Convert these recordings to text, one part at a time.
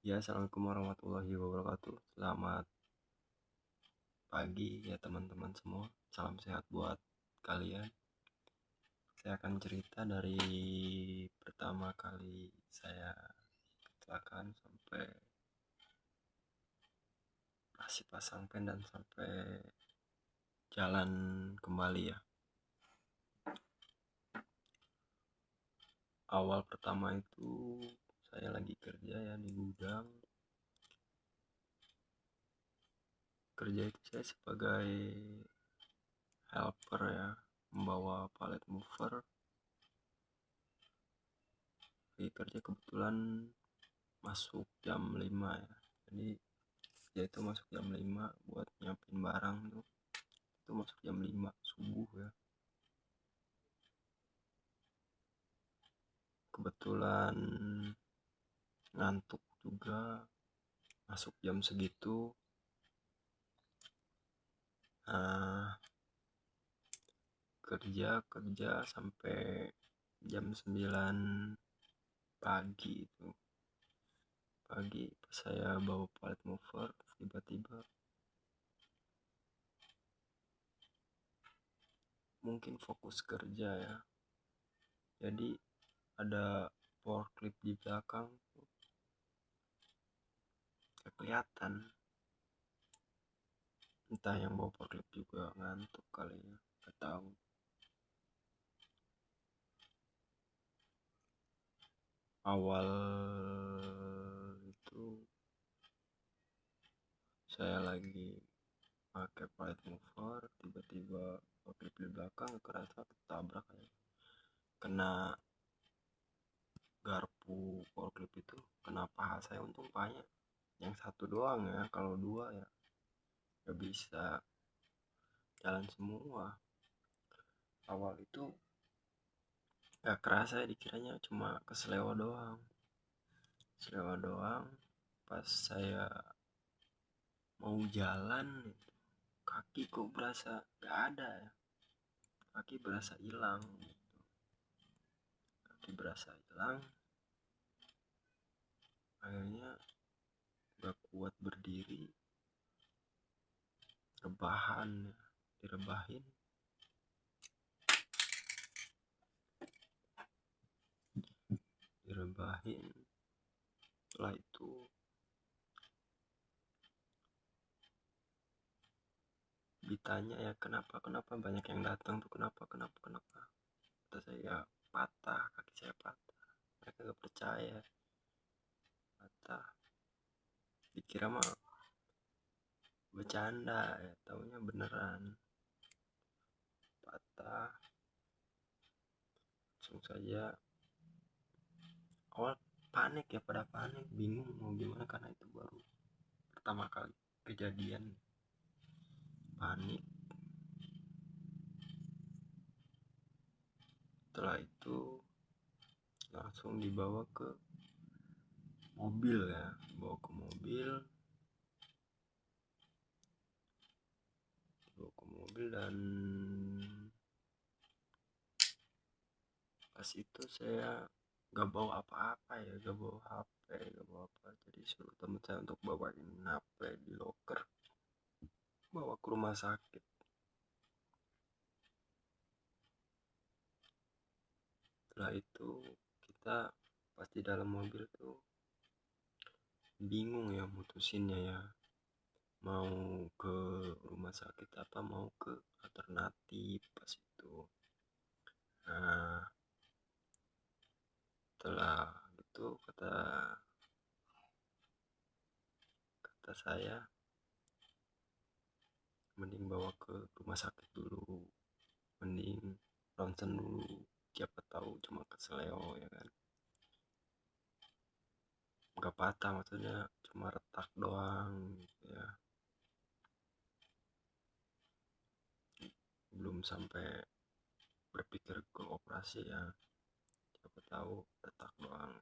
Ya, assalamualaikum warahmatullahi wabarakatuh. Selamat pagi ya teman-teman semua. Salam sehat buat kalian. Saya akan cerita dari pertama kali saya kecelakaan sampai masih pasang pen dan sampai jalan kembali ya. Awal pertama itu saya lagi kerja ya di gudang. Kerja itu saya sebagai helper ya, membawa pallet mover. Di kerja kebetulan masuk jam 5 ya, jadi dia itu masuk jam 5 buat nyiapin barang tuh, itu masuk jam 5 subuh ya. Kebetulan ngantuk juga, masuk jam segitu. Kerja sampai jam 9 pagi itu. Pagi pas saya bawa pallet mover, tiba-tiba mungkin fokus kerja ya, jadi ada forklift di belakang tuh, kelihatan. Entah yang bawa forklift juga ngantuk kali ya, gak tahu. Awal itu saya lagi pakai pallet mover, tiba-tiba forklift di belakang kerasa ketabrak ya. Kena garpu forklift itu, kena paha saya. Untung pahanya yang satu doang ya, kalau dua ya gak bisa jalan semua. Awal itu gak kerasa, dikiranya cuma keselewa doang. Pas saya mau jalan, kaki kok berasa gak ada ya, kaki berasa hilang. Akhirnya gak kuat berdiri, rebahan ya, direbahin. Setelah itu ditanya ya, kenapa banyak yang datang tuh, kenapa. Kata saya patah, kaki saya patah. Mereka gak percaya, patah. Dikira mah bercanda ya, taunya beneran patah. Langsung saja awal panik ya, pada panik, bingung mau gimana karena itu baru pertama kali kejadian. Panik. Setelah itu langsung dibawa ke mobil ya, dan pas itu saya gak bawa apa-apa ya, gak bawa HP, gak bawa apa, jadi suruh teman saya untuk bawain HP di loker, bawa ke rumah sakit. Setelah itu kita pas di dalam mobil tuh bingung ya mutusinnya ya, mau ke rumah sakit apa mau ke alternatif pas itu. Nah, setelah itu kata saya mending bawa ke rumah sakit dulu, mending ronsen dulu, siapa tahu cuma keseleo ya kan, nggak patah, maksudnya cuma retak doang gitu ya, belum sampai berpikir ke operasi ya, siapa tahu retak doang.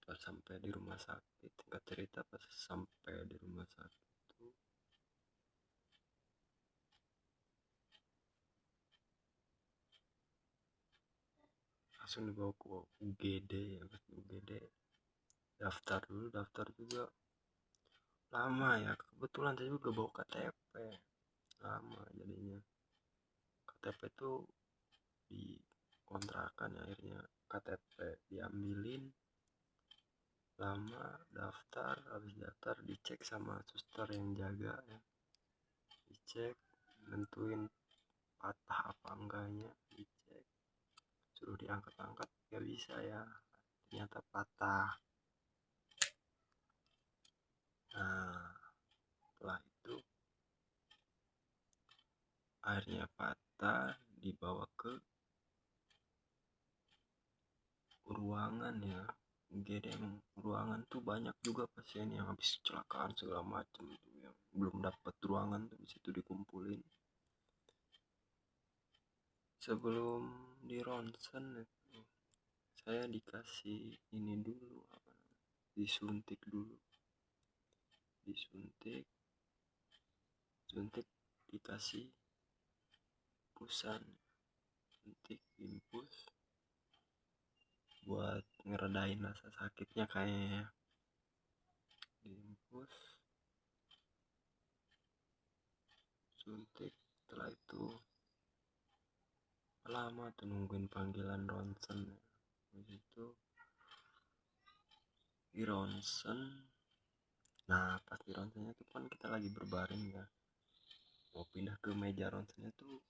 Pas sampai di rumah sakit, nggak cerita, pas sampai di rumah sakit itu langsung dibawa ke UGD ya, pas UGD daftar juga lama ya, kebetulan saya juga bawa KTP, lama jadinya. KTP tuh di kontrakan, akhirnya KTP diambilin, lama daftar, habis daftar dicek sama suster yang jaga ya, dicek nentuin patah apa enggaknya, dicek suruh diangkat-angkat, gak bisa ya, ternyata patah. Nah setelah itu akhirnya patah, dibawa ke ruangan ya, UGD. Ruangan tuh banyak juga pasien yang habis kecelakaan segala macam tuh, yang belum dapat ruangan tuh situ dikumpulin. Sebelum di ronsen itu saya dikasih ini dulu, apa namanya, disuntik dulu, disuntik dikasih pusan, suntik infus buat ngeredain rasa sakitnya kayaknya, diinfus, suntik. Setelah itu lama tuh nungguin panggilan ronsen. Habis itu di ronsen, nah pas di ronsennya tuh kan kita lagi berbaring ya, mau pindah ke meja ronsennya tuh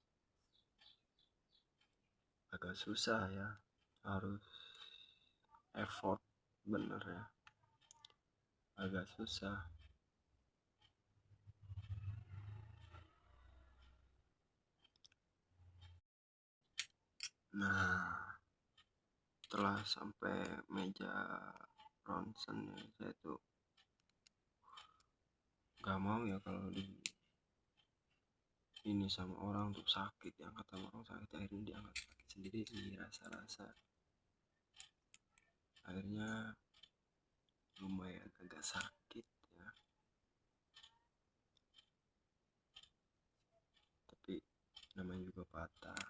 agak susah ya, harus effort bener ya, agak susah. Nah setelah sampai meja ronsen ya, saya tuh gak mau ya kalau di ini sama orang tuh sakit, diangkat sama orang sakit, akhirnya diangkat sakit sendiri, dirasa-rasa akhirnya lumayan agak sakit ya, tapi namanya juga patah,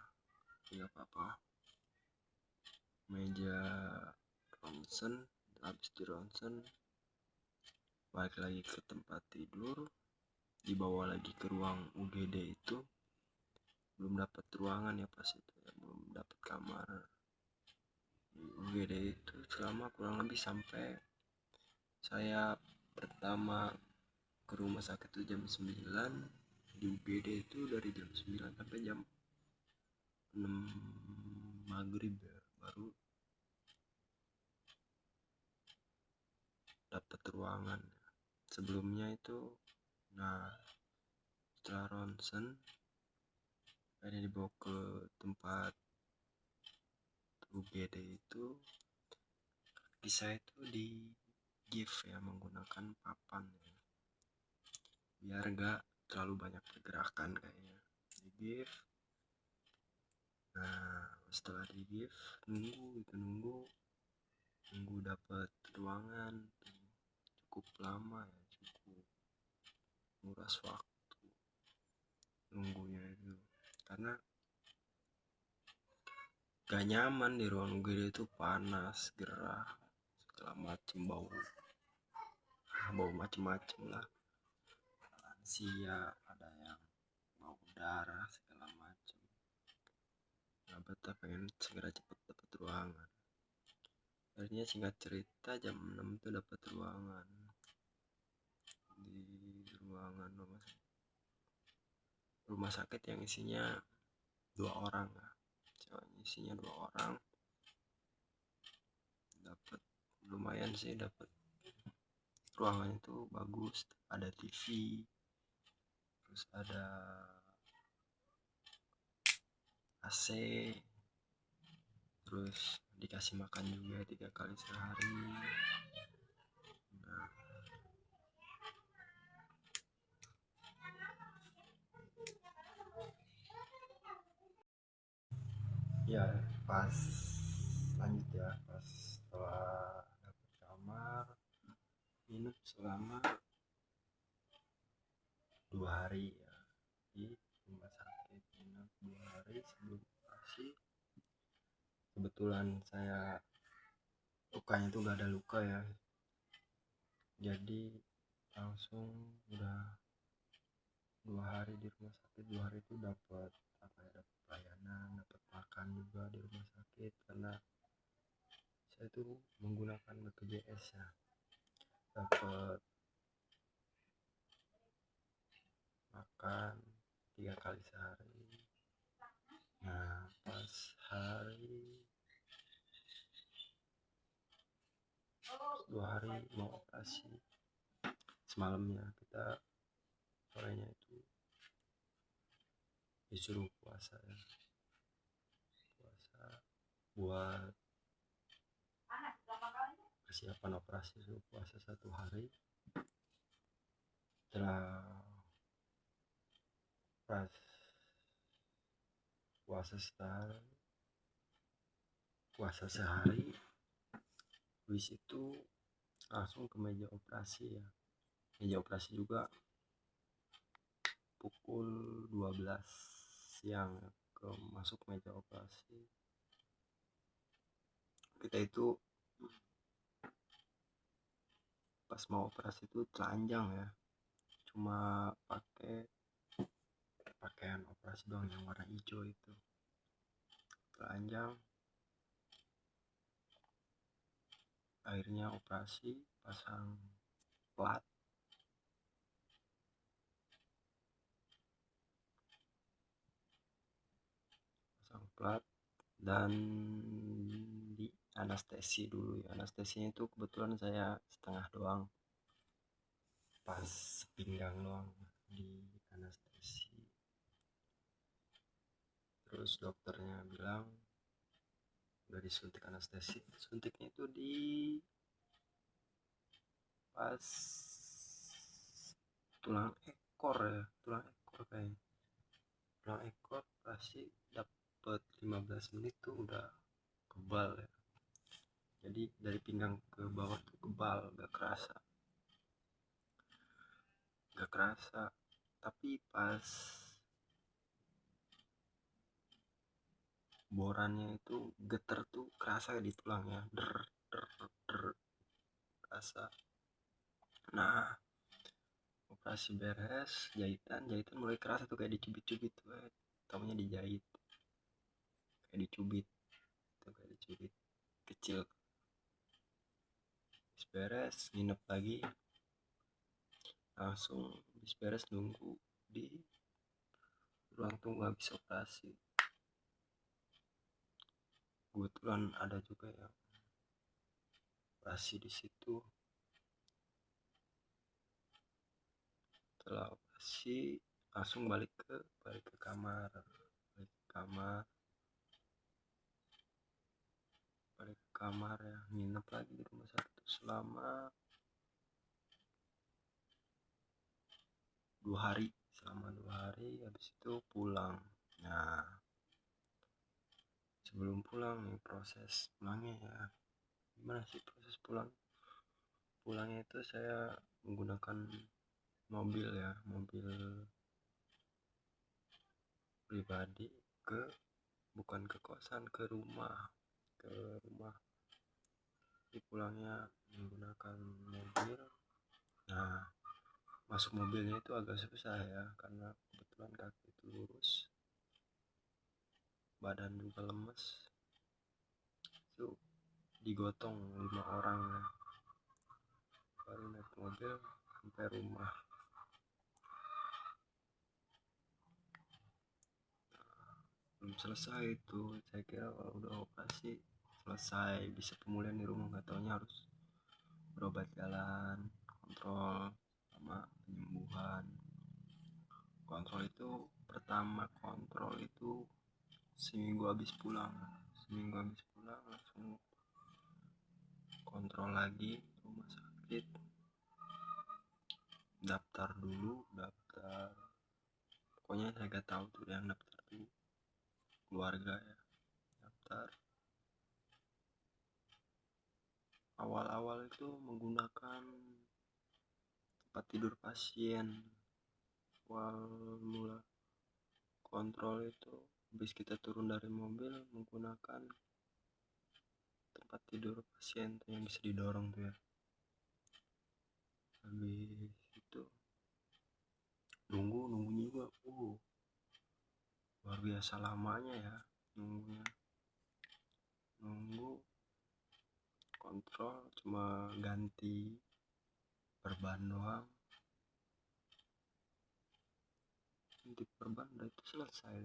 nggak apa-apa. Meja ronsen, habis di ronsen balik lagi ke tempat tidur, dibawa lagi ke ruang UGD. Itu belum dapat ruangan ya pas itu ya, belum dapat kamar di UGD itu selama kurang lebih sampai saya pertama ke rumah sakit itu jam 9, di UGD itu dari jam 9 sampai jam 6 maghrib ya, baru dapat ruangan. Sebelumnya itu, nah setelah ronsen ada dibawa ke tempat UGD itu, kaki saya itu di gift ya, menggunakan papan ya, biar gak terlalu banyak pergerakan kayaknya, di gift. Nah setelah di gift nunggu dapat ruangan, cukup lama ya, cukup nguras waktu nunggunya itu, karena gak nyaman di ruang UGD itu, panas, gerah, segala macem, bau macem-macem lah, lansia, ada yang bau darah segala macem. Nah betah pengen segera cepet dapat ruangan. Akhirnya singkat cerita jam 6 itu dapat ruangan, di ruangan rumah sakit yang isinya 2 orang ya, isinya 2 orang. Dapat lumayan sih, dapat ruangan itu bagus, ada TV, terus ada AC, terus dikasih makan juga 3 kali sehari. Nah ya pas lanjut ya, pas setelah dapat kamar, minum selama 2 hari ya di rumah sakit, minum 2 hari sebelum operasi. Kebetulan saya lukanya tuh gak ada luka ya, Jadi langsung udah 2 hari di rumah sakit. 2 hari itu dapat apa ya, dapat pelayanan, dapat makan juga di rumah sakit karena saya itu menggunakan BPJS ya, dapat makan 3 kali sehari. Nah pas hari 2 hari mau operasi, semalamnya kita sorenya itu disuruh puasa ya, puasa buat persiapan operasi, suruh puasa 1 hari. Setelah pas puasa sehari, habis itu langsung ke meja operasi ya. Meja operasi juga pukul 12 siang ya, ke masuk meja operasi. Kita itu pas mau operasi itu telanjang ya, cuma pakai pakaian operasi doang yang warna hijau itu, telanjang. Akhirnya operasi, pasang plat, dan di anestesi dulu ya. Anestesinya itu kebetulan saya setengah doang, pas pinggang doang di anestesi. Terus dokternya bilang udah disuntik anestesi. Suntiknya itu di pas tulang ekor ya, tulang ekor pasti dapat 15 menit tuh udah kebal ya. Jadi dari pinggang ke bawah tuh kebal, gak kerasa. Tapi pas borannya itu geter tuh kerasa di tulangnya, der der der, kerasa. Nah operasi beres, jahitan mulai kerasa tuh kayak dicubit-cubit tuh, tamunya dijahit kayak dicubit kecil. Habis beres nginep lagi, langsung habis beres nunggu di ruang tunggu habis operasi. Kebetulan ada juga yang operasi di situ. Setelah operasi langsung balik ke kamar, ya, nginep lagi di rumah sakit selama 2 hari. Habis itu pulang. Nah sebelum pulang nih, proses pulangnya ya, gimana sih proses pulangnya itu saya menggunakan mobil pribadi, bukan ke kosan, ke rumah. Jadi pulangnya menggunakan mobil. Nah masuk mobilnya itu agak susah ya, karena kebetulan kaki itu lurus, badan juga lemes. Itu digotong 5 orang ya, baru naik mobil sampai rumah. Belum selesai itu, saya kira kalau udah operasi selesai, bisa pemulihan di rumah, nggak taunya harus berobat jalan, kontrol sama penyembuhan. Kontrol itu pertama, kontrol itu seminggu habis pulang langsung kontrol lagi rumah sakit, daftar pokoknya saya gak tahu tuh yang daftar tuh keluarga ya. Daftar awal-awal itu menggunakan tempat tidur pasien. Awal mula kontrol itu habis kita turun dari mobil, menggunakan tempat tidur pasien tuh yang bisa didorong tuh ya. habis itu nunggunya juga luar biasa lamanya ya nunggu kontrol cuma ganti perban doang, ganti perban udah itu selesai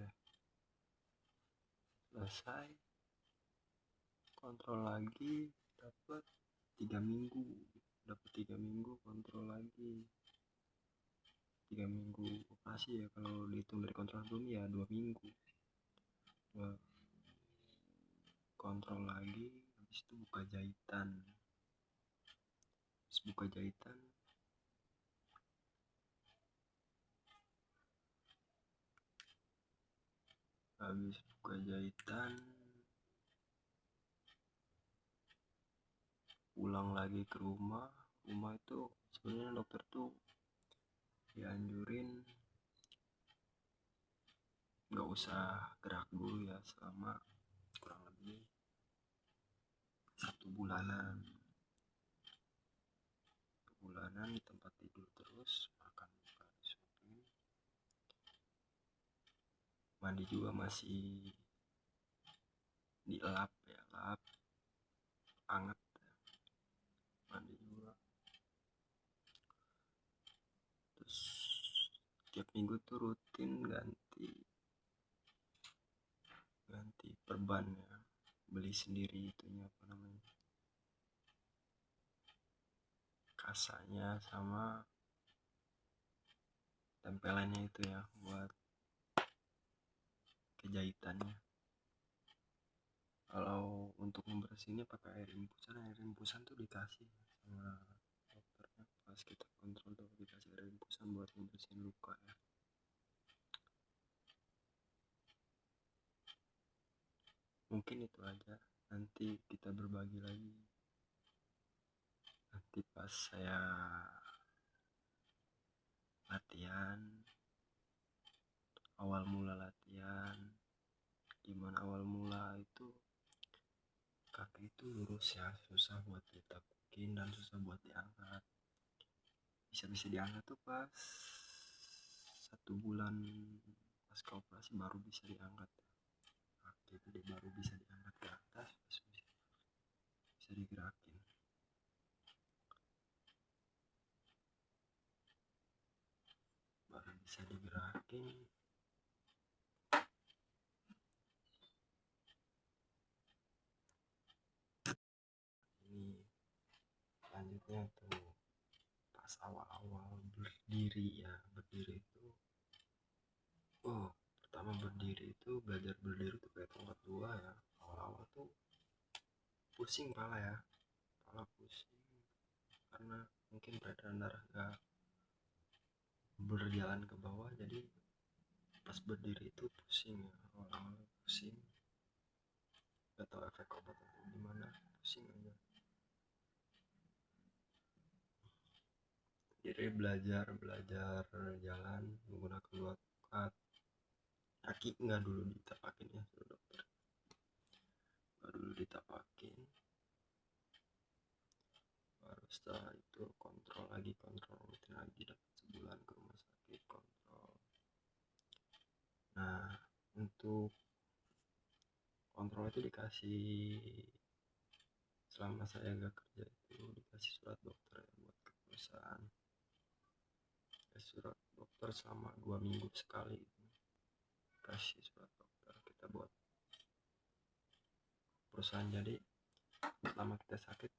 kontrol lagi dapat 3 minggu kontrol lagi 3 minggu operasi ya, kalau dihitung dari kontrol sebelumnya ya 2 minggu kontrol lagi. Habis itu buka jahitan habis buka jahitan pulang lagi ke rumah itu sebenarnya dokter tuh dianjurin nggak usah gerak dulu ya selama kurang lebih 1 bulanan di tempat tidur terus, makan juga disuapin, mandi juga masih dilap hangat, mandi juga. Terus tiap minggu tuh rutin ganti perban ya, beli sendiri itunya apa namanya, kasanya sama tempelannya itu ya buat kejahitannya. Kalau untuk membersihinnya pakai air impusan tuh dikasih sama dokternya pas kita kontrol tuh, dikasih air impusan buat membersihin luka ya. Mungkin itu aja, nanti kita berbagi lagi nanti pas saya latihan, awal mula latihan gimana. Awal mula itu kaki itu lurus ya, susah buat ditakukin dan susah buat diangkat. Bisa diangkat tuh pas 1 bulan pasca operasi baru bisa diangkat, kaki itu baru bisa diangkat ke atas, bisa digerakin. Baru bisa digerakin. Ini selanjutnya tuh pas awal-awal berdiri itu pertama berdiri itu belajar berdiri tuh kayak tongkat 2 ya. Awal-awal tuh pusing pala pusing karena mungkin peredaran darah gak berjalan ke bawah, jadi pas berdiri itu pusing ya. Awal-awal pusing, gak tau efek obat atau gimana, pusing aja. Jadi belajar jalan menggunakan 2 tokat. Kaki nggak dulu ditapakin ya, suruh dokter nggak dulu ditapakin. Baru setelah itu kontrol rutin lagi, dapat sebulan ke rumah sakit kontrol. Nah, untuk kontrol itu dikasih, selama saya gak kerja itu dikasih surat dokter ya, buat ke perusahaan. Surat dokter selama 2 minggu sekali kasih surat dokter kita buat perusahaan. Jadi selama kita sakit,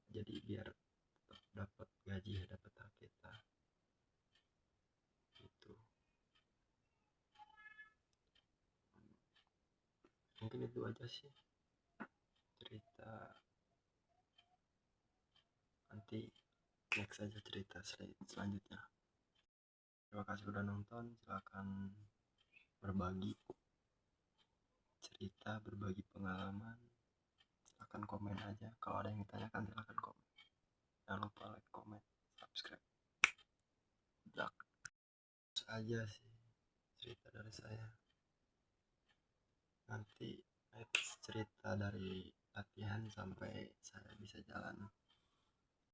jadi biar tetap dapat gaji, dapat hak kita gitu. Mungkin itu aja sih cerita, nanti next aja cerita selanjutnya. Terima kasih udah nonton, silahkan berbagi cerita, berbagi pengalaman, silahkan komen aja. Kalau ada yang ditanyakan silahkan komen, jangan lupa like, comment, subscribe. Udah aja sih cerita dari saya. Nanti cerita dari latihan sampai saya bisa jalan.